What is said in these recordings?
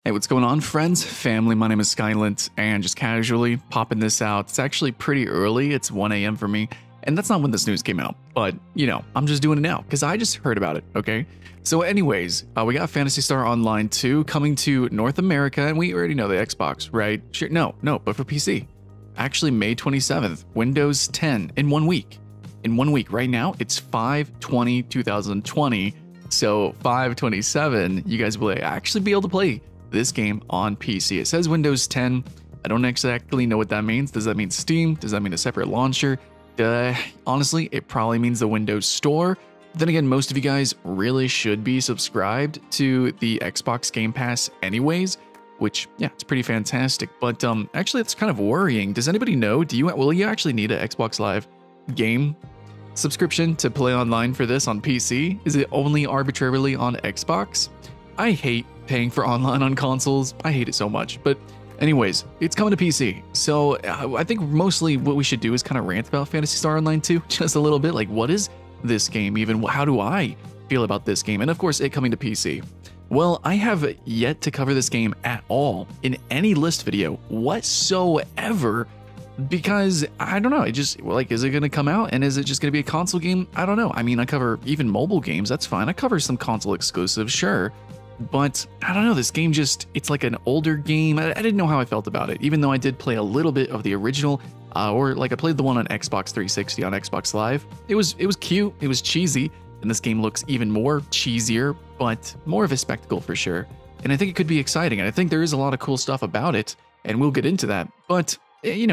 Hey, what's going on, friends, family? My name is Skylent, and just casually popping this out. It's actually pretty early. It's 1 a.m. for me, and that's not when this news came out. But, I'm just doing it now, because I just heard about it, okay? So anyways, we got Phantasy Star Online 2 coming to North America, and we already know the Xbox, right? Sure, no, but for PC. Actually, May 27th, Windows 10, in 1 week. In 1 week. Right now, it's 5/20/2020, so 5/27, you guys will actually be able to play this game on PC. It says Windows 10. I don't exactly know what that means. Does that mean Steam? Does that mean a separate launcher? Honestly, it probably means the Windows Store. Then again, most of you guys really should be subscribed to the Xbox Game Pass anyways, which, yeah, it's pretty fantastic. But actually, it's kind of worrying. Does anybody know? Will you actually need an Xbox Live game subscription to play online for this on PC? Is it only arbitrarily on Xbox? I hate paying for online on consoles. I hate it so much. But anyways, it's coming to PC. So I think mostly what we should do is kind of rant about Phantasy Star Online 2 just a little bit. Like, what is this game even? How do I feel about this game? And of course, it coming to PC. Well, I have yet to cover this game at all in any list video whatsoever, because I don't know. It just, like, is it going to come out and is it just going to be a console game? I don't know. I mean, I cover even mobile games. That's fine. I cover some console exclusives, sure. But I don't know, this game just, it's like an older game. I didn't know how I felt about it, even though I did play a little bit of the original, or like I played the one on Xbox 360 on Xbox Live. It was cute, it was cheesy, and this game looks even more cheesier, but more of a spectacle for sure. And I think it could be exciting, and I think there is a lot of cool stuff about it, and we'll get into that. But,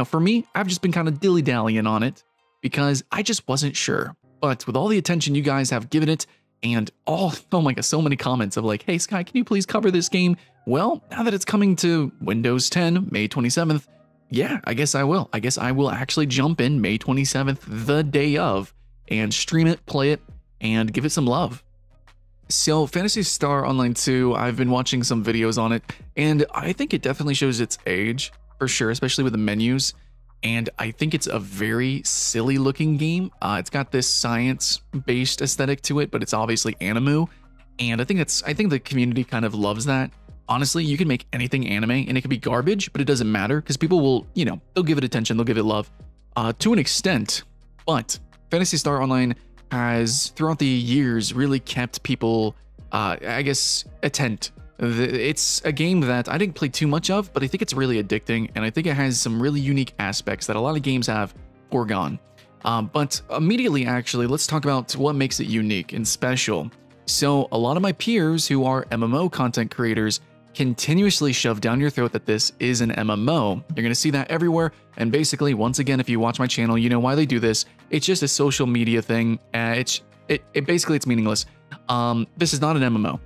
for me, I've just been kind of dilly-dallying on it, because I just wasn't sure. But with all the attention you guys have given it, and oh my god, so many comments of like, hey Sky, can you please cover this game? Well, now that it's coming to Windows 10, May 27th, yeah, I guess I will. I guess I will actually jump in May 27th, the day of, and stream it, play it, and give it some love. So Phantasy Star Online 2, I've been watching some videos on it, and I think it definitely shows its age, for sure, especially with the menus. And I think it's a very silly looking game. It's got this science-based aesthetic to it, but it's obviously Animu. And I think the community kind of loves that. Honestly, you can make anything anime and it could be garbage, but it doesn't matter because people will, they'll give it attention, they'll give it love to an extent. But Phantasy Star Online has, throughout the years, really kept people, attent. It's a game that I didn't play too much of, but I think it's really addicting, and I think it has some really unique aspects that a lot of games have foregone. But immediately, actually, let's talk about what makes it unique and special. So a lot of my peers who are MMO content creators continuously shove down your throat that this is an MMO. You're going to see that everywhere, and basically, once again, if you watch my channel, you know why they do this. It's just a social media thing. It's meaningless. This is not an MMO.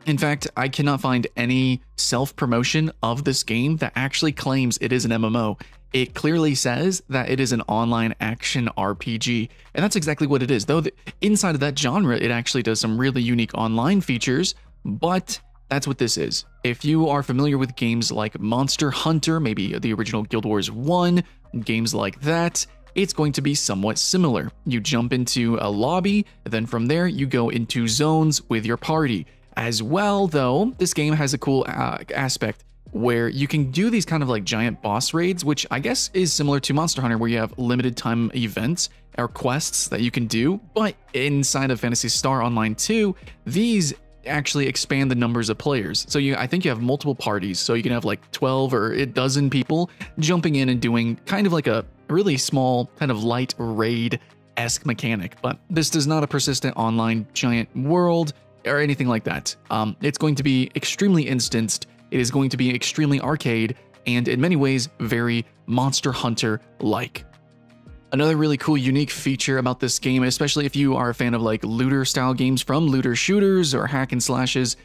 In fact, I cannot find any self-promotion of this game that actually claims it is an MMO. It clearly says that it is an online action RPG, and that's exactly what it is. Though inside of that genre, it actually does some really unique online features, but that's what this is. If you are familiar with games like Monster Hunter, maybe the original Guild Wars 1, games like that, it's going to be somewhat similar. You jump into a lobby, then from there, you go into zones with your party. As well, though, this game has a cool aspect where you can do these kind of like giant boss raids, which I guess is similar to Monster Hunter, where you have limited time events or quests that you can do. But inside of Phantasy Star Online 2, these actually expand the numbers of players. So I think you have multiple parties, so you can have like 12 or a dozen people jumping in and doing kind of like a really small, kind of light raid-esque mechanic. But this is not a persistent online giant world or anything like that. It's going to be extremely instanced, it is going to be extremely arcade, and in many ways, very Monster Hunter-like. Another really cool, unique feature about this game, especially if you are a fan of like looter-style games from looter shooters or hack and slashes,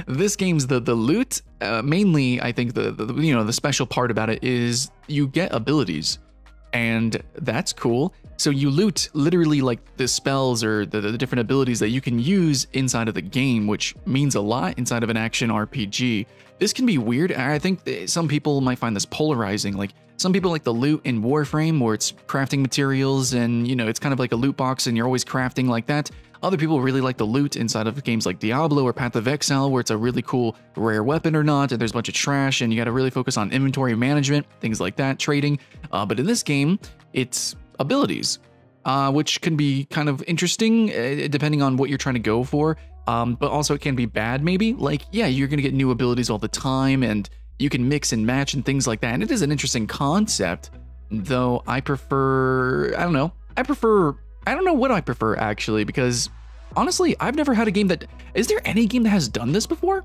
this game's the loot, mainly, I think the special part about it is you get abilities, and that's cool. So you loot literally like the spells or the different abilities that you can use inside of the game, which means a lot inside of an action RPG. This can be weird. I think some people might find this polarizing. Like some people like the loot in Warframe where it's crafting materials and, it's kind of like a loot box and you're always crafting like that. Other people really like the loot inside of games like Diablo or Path of Exile, where it's a really cool rare weapon or not, and there's a bunch of trash, and you got to really focus on inventory management, things like that, trading. But in this game, it's abilities, which can be kind of interesting depending on what you're trying to go for. But also it can be bad, maybe. Like, yeah, you're going to get new abilities all the time, and you can mix and match and things like that. And it is an interesting concept, though I prefer, I don't know what I prefer, actually, because honestly, I've never had a game that, is there any game that has done this before?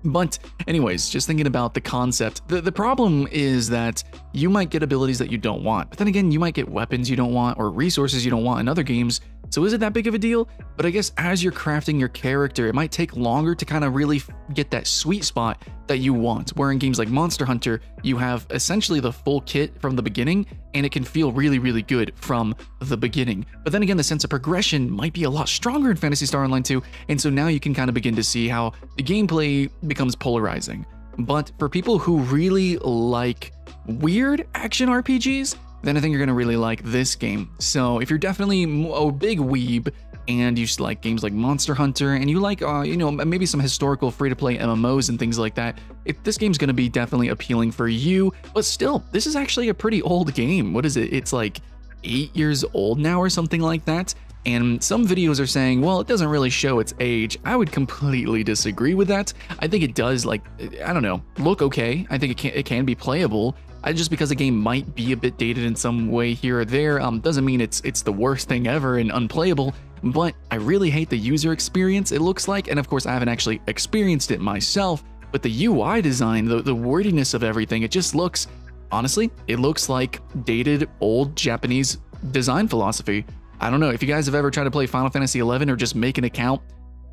But anyways, just thinking about the concept, the problem is that you might get abilities that you don't want, but then again, you might get weapons you don't want or resources you don't want in other games. So is it that big of a deal? But I guess as you're crafting your character, it might take longer to kind of really get that sweet spot that you want. Where in games like Monster Hunter, you have essentially the full kit from the beginning, and it can feel really, really good from the beginning. But then again, the sense of progression might be a lot stronger in Phantasy Star Online 2, and so now you can kind of begin to see how the gameplay becomes polarizing. But for people who really like weird action RPGs, then I think you're going to really like this game. So if you're definitely a big weeb and you like games like Monster Hunter and you like, maybe some historical free-to-play MMOs and things like that, this game's going to be definitely appealing for you. But still, this is actually a pretty old game. What is it? It's like 8 years old now or something like that. And some videos are saying, well, it doesn't really show its age. I would completely disagree with that. I think it does, like, I don't know, look okay. I think it can be playable. Just because a game might be a bit dated in some way here or there, doesn't mean it's the worst thing ever and unplayable. But I really hate the user experience, it looks like, and of course I haven't actually experienced it myself, but the UI design, the wordiness of everything, it just looks, honestly, it looks like dated old Japanese design philosophy. I don't know, if you guys have ever tried to play Final Fantasy XI or just make an account,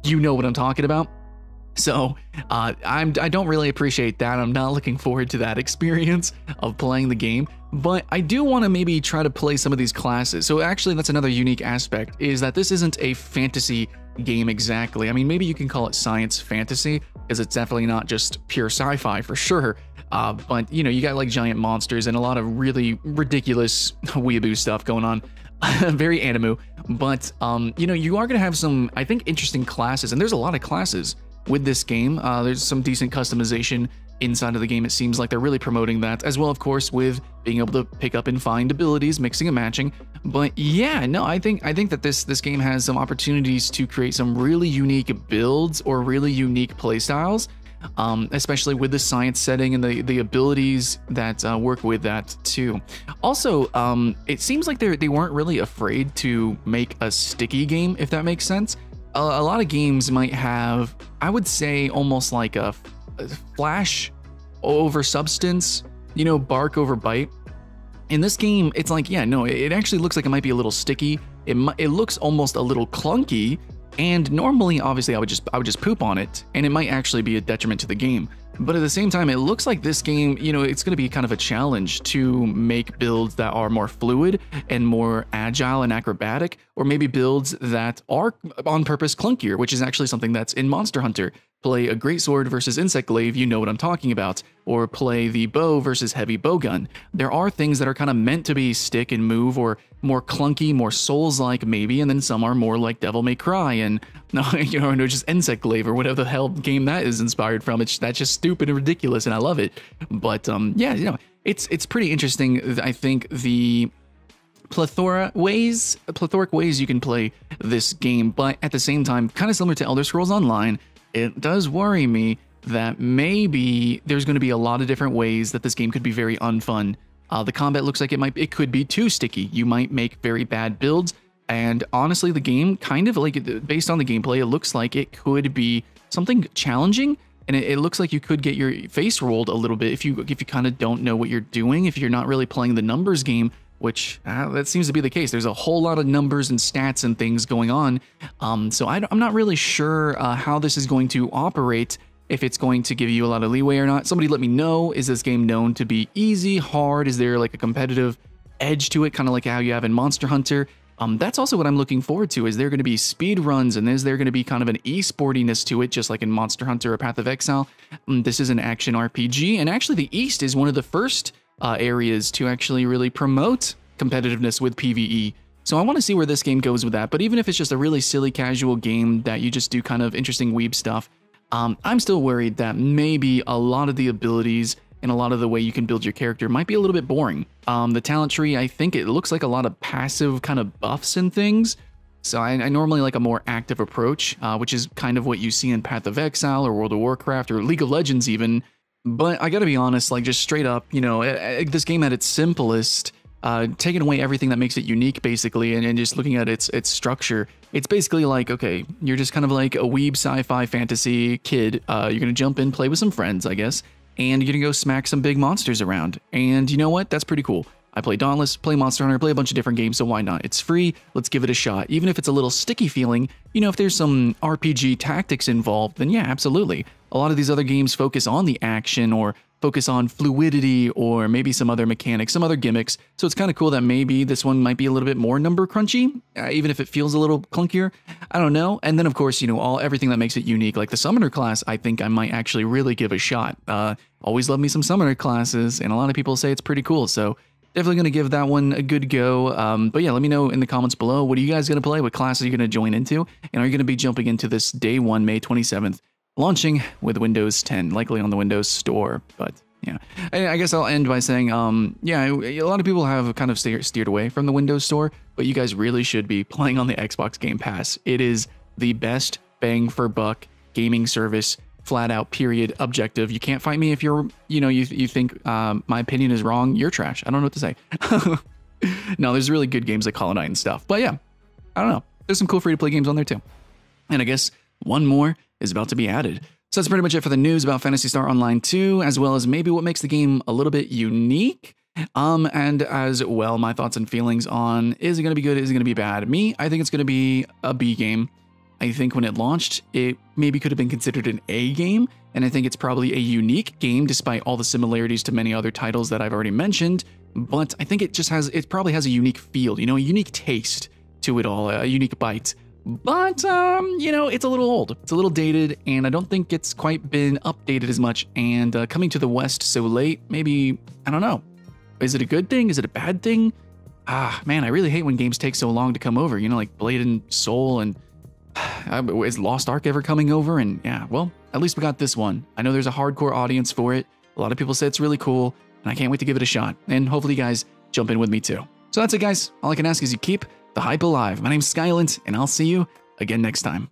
you know what I'm talking about. So I don't really appreciate that. I'm not looking forward to that experience of playing the game, but I do want to maybe try to play some of these classes. So actually, that's another unique aspect, is that this isn't a fantasy game exactly. I mean, maybe you can call it science fantasy, because it's definitely not just pure sci-fi for sure. But you got like giant monsters and a lot of really ridiculous weeaboo stuff going on. Very Animu, but you are going to have some, I think, interesting classes, and there's a lot of classes with this game. There's some decent customization inside of the game. It seems like they're really promoting that, as well, of course, with being able to pick up and find abilities, mixing and matching. But yeah, no, I think that this game has some opportunities to create some really unique builds or really unique playstyles, especially with the science setting and the abilities that work with that too. Also, it seems like they weren't really afraid to make a sticky game, if that makes sense. A lot of games might have, I would say, almost like a flash over substance, bark over bite. In this game, it's like, yeah, no, it actually looks like it might be a little sticky. It looks almost a little clunky, and normally, obviously, I would just poop on it, and it might actually be a detriment to the game. But at the same time, it looks like this game, it's going to be kind of a challenge to make builds that are more fluid and more agile and acrobatic, or maybe builds that are on purpose clunkier, which is actually something that's in Monster Hunter. Play a great sword versus insect glaive, you know what I'm talking about, or play the bow versus heavy bowgun. There are things that are kind of meant to be stick and move, or more clunky, more Souls-like maybe, and then some are more like Devil May Cry and no, just insect glaive or whatever the hell game that is inspired from. That's just stupid and ridiculous, and I love it. But yeah, it's pretty interesting. I think the plethoric ways you can play this game, but at the same time, kind of similar to Elder Scrolls Online. It does worry me that maybe there's going to be a lot of different ways that this game could be very unfun. The combat looks like it could be too sticky. You might make very bad builds, and honestly, the game kind of like, based on the gameplay, it looks like it could be something challenging, and it looks like you could get your face rolled a little bit if you kind of don't know what you're doing, if you're not really playing the numbers game, which that seems to be the case. There's a whole lot of numbers and stats and things going on. So I'm not really sure how this is going to operate, if it's going to give you a lot of leeway or not. Somebody let me know. Is this game known to be easy, hard? Is there like a competitive edge to it, kind of like how you have in Monster Hunter? That's also what I'm looking forward to. Is there going to be speed runs, and is there going to be kind of an e-sportiness to it, just like in Monster Hunter or Path of Exile? This is an action RPG, and actually the East is one of the first areas to actually really promote competitiveness with PvE. So I want to see where this game goes with that. But even if it's just a really silly casual game that you just do kind of interesting weeb stuff, I'm still worried that maybe a lot of the abilities and a lot of the way you can build your character might be a little bit boring. The talent tree, I think it looks like a lot of passive kind of buffs and things. So I normally like a more active approach, which is kind of what you see in Path of Exile or World of Warcraft or League of Legends even. But I gotta be honest, like just straight up, you know, this game at its simplest, taking away everything that makes it unique basically, and just looking at its structure, it's basically like, okay, you're just kind of like a weeb sci-fi fantasy kid. You're gonna jump in, play with some friends, I guess, and you're gonna go smack some big monsters around. And you know what? That's pretty cool. I play Dauntless, play Monster Hunter, play a bunch of different games, so why not? It's free, let's give it a shot. Even if it's a little sticky feeling, you know, if there's some RPG tactics involved, then yeah, absolutely. A lot of these other games focus on the action or focus on fluidity or maybe some other mechanics, some other gimmicks. So it's kind of cool that maybe this one might be a little bit more number crunchy, even if it feels a little clunkier. I don't know. And then of course, you know, everything that makes it unique, like the Summoner class, I think I might actually really give a shot. Always love me some Summoner classes, and a lot of people say it's pretty cool. So definitely going to give that one a good go. But yeah, let me know in the comments below, what are you guys going to play? What classes are you going to join into? And are you going to be jumping into this day one, May 27th, launching with Windows 10, likely on the Windows Store? But yeah, I guess I'll end by saying, yeah, a lot of people have kind of steered away from the Windows Store, but you guys really should be playing on the Xbox Game Pass. It is the best bang for buck gaming service, flat out, period, objective. You can't fight me if you're, you know, you think my opinion is wrong. You're trash. I don't know what to say. No, there's really good games like Hollow Knight and stuff. But yeah, I don't know. There's some cool free-to-play games on there too. And I guess one more is about to be added. So that's pretty much it for the news about Phantasy Star Online 2, as well as maybe what makes the game a little bit unique. And as well, my thoughts and feelings on, is it going to be good? Is it going to be bad? Me, I think it's going to be a B game. I think when it launched, it maybe could have been considered an A game, and I think it's probably a unique game despite all the similarities to many other titles that I've already mentioned, but I think it probably has a unique feel, you know, a unique taste to it all, a unique bite. But, you know, it's a little old, it's a little dated, and I don't think it's quite been updated as much, and coming to the West so late, maybe, I don't know. Is it a good thing? Is it a bad thing? Man, I really hate when games take so long to come over, you know, like Blade and Soul, and is Lost Ark ever coming over? And yeah, well, at least we got this one. I know there's a hardcore audience for it. A lot of people say it's really cool, and I can't wait to give it a shot. And hopefully you guys jump in with me too. So that's it, guys. All I can ask is you keep the hype alive. My name's Skylent, and I'll see you again next time.